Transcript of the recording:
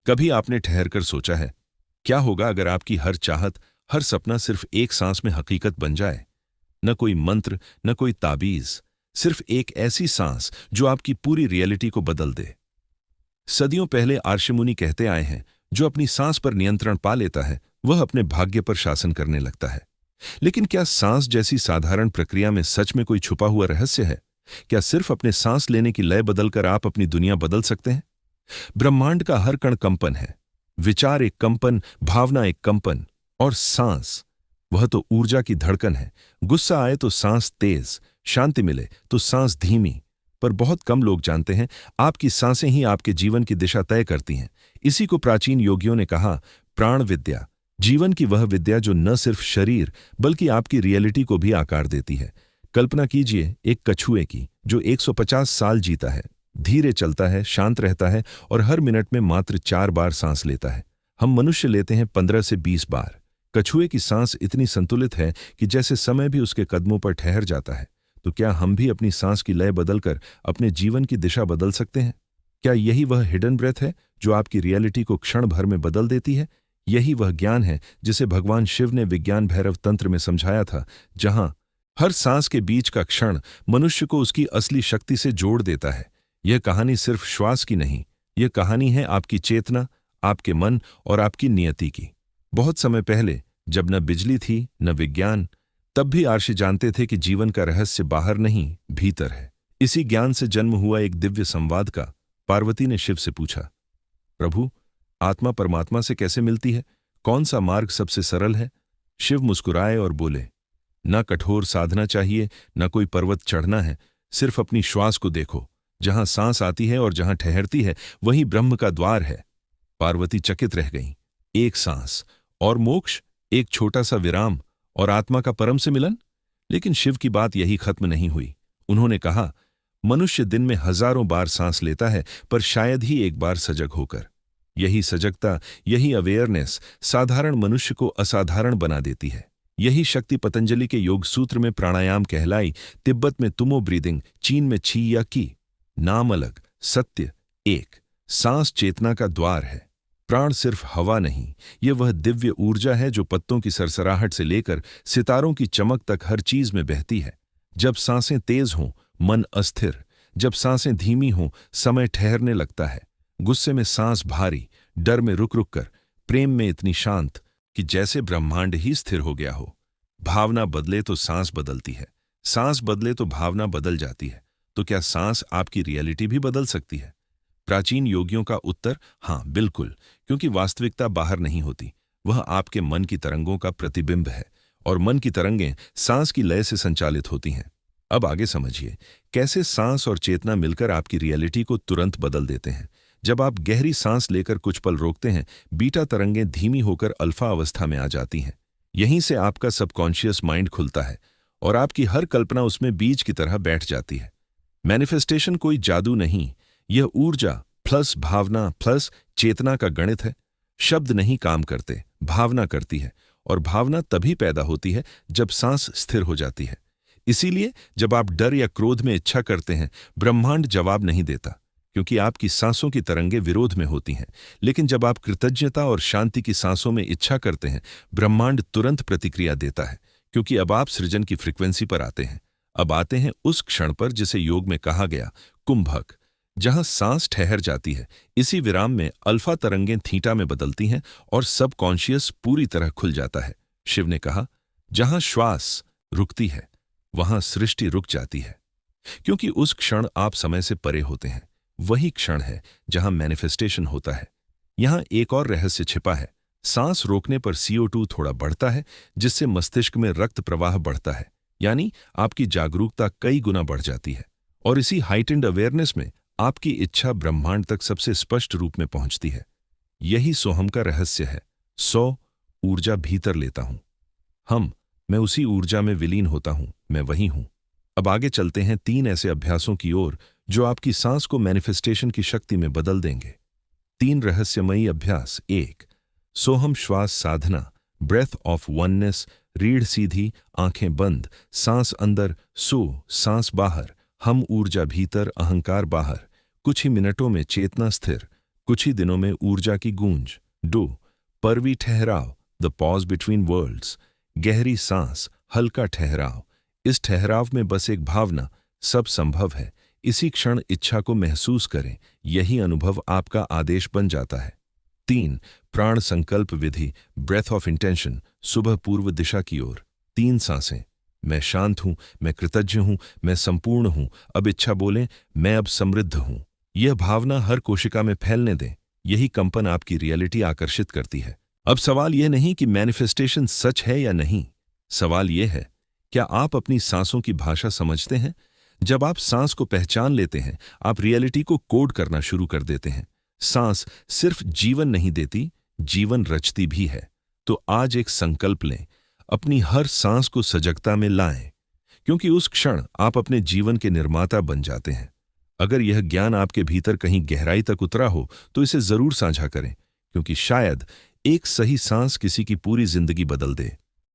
कभी आपने ठहरकर सोचा है, क्या होगा अगर आपकी हर चाहत, हर सपना सिर्फ एक सांस में हकीकत बन जाए? न कोई मंत्र, न कोई ताबीज, सिर्फ एक ऐसी सांस जो आपकी पूरी रियलिटी को बदल दे। सदियों पहले आर्षमुनि कहते आए हैं, जो अपनी सांस पर नियंत्रण पा लेता है वह अपने भाग्य पर शासन करने लगता है। लेकिन क्या सांस जैसी साधारण प्रक्रिया में सच में कोई छुपा हुआ रहस्य है? क्या सिर्फ अपने सांस लेने की लय बदलकर आप अपनी दुनिया बदल सकते हैं? ब्रह्मांड का हर कण कंपन है। विचार एक कंपन, भावना एक कंपन, और सांस, वह तो ऊर्जा की धड़कन है। गुस्सा आए तो सांस तेज, शांति मिले तो सांस धीमी। पर बहुत कम लोग जानते हैं, आपकी सांसें ही आपके जीवन की दिशा तय करती हैं। इसी को प्राचीन योगियों ने कहा प्राण विद्या, जीवन की वह विद्या जो न सिर्फ शरीर बल्कि आपकी रियलिटी को भी आकार देती है। कल्पना कीजिए एक कछुए की जो 150 साल जीता है, धीरे चलता है, शांत रहता है और हर मिनट में मात्र 4 बार सांस लेता है। हम मनुष्य लेते हैं 15 से 20 बार। कछुए की सांस इतनी संतुलित है कि जैसे समय भी उसके कदमों पर ठहर जाता है। तो क्या हम भी अपनी सांस की लय बदलकर अपने जीवन की दिशा बदल सकते हैं? क्या यही वह हिडन ब्रेथ है जो आपकी रियलिटी को क्षण भर में बदल देती है? यही वह ज्ञान है जिसे भगवान शिव ने विज्ञान भैरव तंत्र में समझाया था, जहां हर सांस के बीच का क्षण मनुष्य को उसकी असली शक्ति से जोड़ देता है। यह कहानी सिर्फ श्वास की नहीं, यह कहानी है आपकी चेतना, आपके मन और आपकी नियति की। बहुत समय पहले, जब न बिजली थी न विज्ञान, तब भी आर्षि जानते थे कि जीवन का रहस्य बाहर नहीं, भीतर है। इसी ज्ञान से जन्म हुआ एक दिव्य संवाद का। पार्वती ने शिव से पूछा, प्रभु, आत्मा परमात्मा से कैसे मिलती है? कौन सा मार्ग सबसे सरल है? शिव मुस्कुराए और बोले, न कठोर साधना चाहिए, न कोई पर्वत चढ़ना है, सिर्फ अपनी श्वास को देखो। जहां सांस आती है और जहां ठहरती है वहीं ब्रह्म का द्वार है। पार्वती चकित रह गईं। एक सांस और मोक्ष, एक छोटा सा विराम और आत्मा का परम से मिलन। लेकिन शिव की बात यही खत्म नहीं हुई। उन्होंने कहा, मनुष्य दिन में हजारों बार सांस लेता है, पर शायद ही एक बार सजग होकर। यही सजगता, यही अवेयरनेस साधारण मनुष्य को असाधारण बना देती है। यही शक्ति पतंजलि के योग सूत्र में प्राणायाम कहलाई, तिब्बत में तुमो ब्रीदिंग, चीन में छी या की। नाम अलग, सत्य एक। सांस चेतना का द्वार है। प्राण सिर्फ हवा नहीं, ये वह दिव्य ऊर्जा है जो पत्तों की सरसराहट से लेकर सितारों की चमक तक हर चीज में बहती है। जब सांसें तेज हों, मन अस्थिर। जब सांसें धीमी हों, समय ठहरने लगता है। गुस्से में सांस भारी, डर में रुक रुक कर, प्रेम में इतनी शांत कि जैसे ब्रह्मांड ही स्थिर हो गया हो। भावना बदले तो सांस बदलती है, सांस बदले तो भावना बदल जाती है। तो क्या सांस आपकी रियलिटी भी बदल सकती है? प्राचीन योगियों का उत्तर हां, बिल्कुल, क्योंकि वास्तविकता बाहर नहीं होती, वह आपके मन की तरंगों का प्रतिबिंब है, और मन की तरंगें सांस की लय से संचालित होती हैं। अब आगे समझिए कैसे सांस और चेतना मिलकर आपकी रियलिटी को तुरंत बदल देते हैं। जब आप गहरी सांस लेकर कुछ पल रोकते हैं, बीटा तरंगें धीमी होकर अल्फा अवस्था में आ जाती हैं। यहीं से आपका सबकॉन्शियस माइंड खुलता है और आपकी हर कल्पना उसमें बीज की तरह बैठ जाती है। मैनिफेस्टेशन कोई जादू नहीं, यह ऊर्जा प्लस भावना प्लस चेतना का गणित है। शब्द नहीं काम करते, भावना करती है, और भावना तभी पैदा होती है जब सांस स्थिर हो जाती है। इसीलिए जब आप डर या क्रोध में इच्छा करते हैं, ब्रह्मांड जवाब नहीं देता, क्योंकि आपकी सांसों की तरंगें विरोध में होती हैं। लेकिन जब आप कृतज्ञता और शांति की सांसों में इच्छा करते हैं, ब्रह्मांड तुरंत प्रतिक्रिया देता है, क्योंकि अब आप सृजन की फ्रीक्वेंसी पर आते हैं। अब आते हैं उस क्षण पर जिसे योग में कहा गया कुंभक, जहां सांस ठहर जाती है। इसी विराम में अल्फा तरंगें थीटा में बदलती हैं और सबकॉन्शियस पूरी तरह खुल जाता है। शिव ने कहा, जहां श्वास रुकती है वहां सृष्टि रुक जाती है, क्योंकि उस क्षण आप समय से परे होते हैं। वही क्षण है जहां मैनिफेस्टेशन होता है। यहां एक और रहस्य छिपा है। सांस रोकने पर CO2 थोड़ा बढ़ता है, जिससे मस्तिष्क में रक्त प्रवाह बढ़ता है, यानी आपकी जागरूकता कई गुना बढ़ जाती है। और इसी हाइटेंड अवेयरनेस में आपकी इच्छा ब्रह्मांड तक सबसे स्पष्ट रूप में पहुंचती है। यही सोहम का रहस्य है। ऊर्जा भीतर लेता हूं, मैं उसी ऊर्जा में विलीन होता हूं, मैं वही हूं। अब आगे चलते हैं 3 ऐसे अभ्यासों की ओर जो आपकी सांस को मैनिफेस्टेशन की शक्ति में बदल देंगे। 3 रहस्यमयी अभ्यास। 1, सोहम श्वास साधना, ब्रेथ ऑफ वननेस। रीढ़ सीधी, आंखें बंद, सांस अंदर, सांस बाहर, हम ऊर्जा भीतर, अहंकार बाहर। कुछ ही मिनटों में चेतना स्थिर, कुछ ही दिनों में ऊर्जा की गूंज। डू परवी ठहराव, द पॉज बिटवीन वर्ल्ड्स, गहरी सांस, हल्का ठहराव। इस ठहराव में बस एक भावना, सब संभव है। इसी क्षण इच्छा को महसूस करें, यही अनुभव आपका आदेश बन जाता है। 3. प्राण संकल्प विधि, ब्रेथ ऑफ इंटेंशन, सुबह पूर्व दिशा की ओर। 3 सांसें। मैं शांत हूं, मैं कृतज्ञ हूं, मैं संपूर्ण हूं। अब इच्छा बोलें, मैं अब समृद्ध हूं। यह भावना हर कोशिका में फैलने दें, यही कंपन आपकी रियलिटी आकर्षित करती है। अब सवाल यह नहीं कि मैनिफेस्टेशन सच है या नहीं, सवाल यह है, क्या आप अपनी सांसों की भाषा समझते हैं? जब आप सांस को पहचान लेते हैं, आप रियलिटी को कोड करना शुरू कर देते हैं। सांस सिर्फ जीवन नहीं देती, जीवन रचती भी है। तो आज एक संकल्प लें, अपनी हर सांस को सजगता में लाएं, क्योंकि उस क्षण आप अपने जीवन के निर्माता बन जाते हैं। अगर यह ज्ञान आपके भीतर कहीं गहराई तक उतरा हो तो इसे जरूर साझा करें, क्योंकि शायद एक सही सांस किसी की पूरी जिंदगी बदल दे।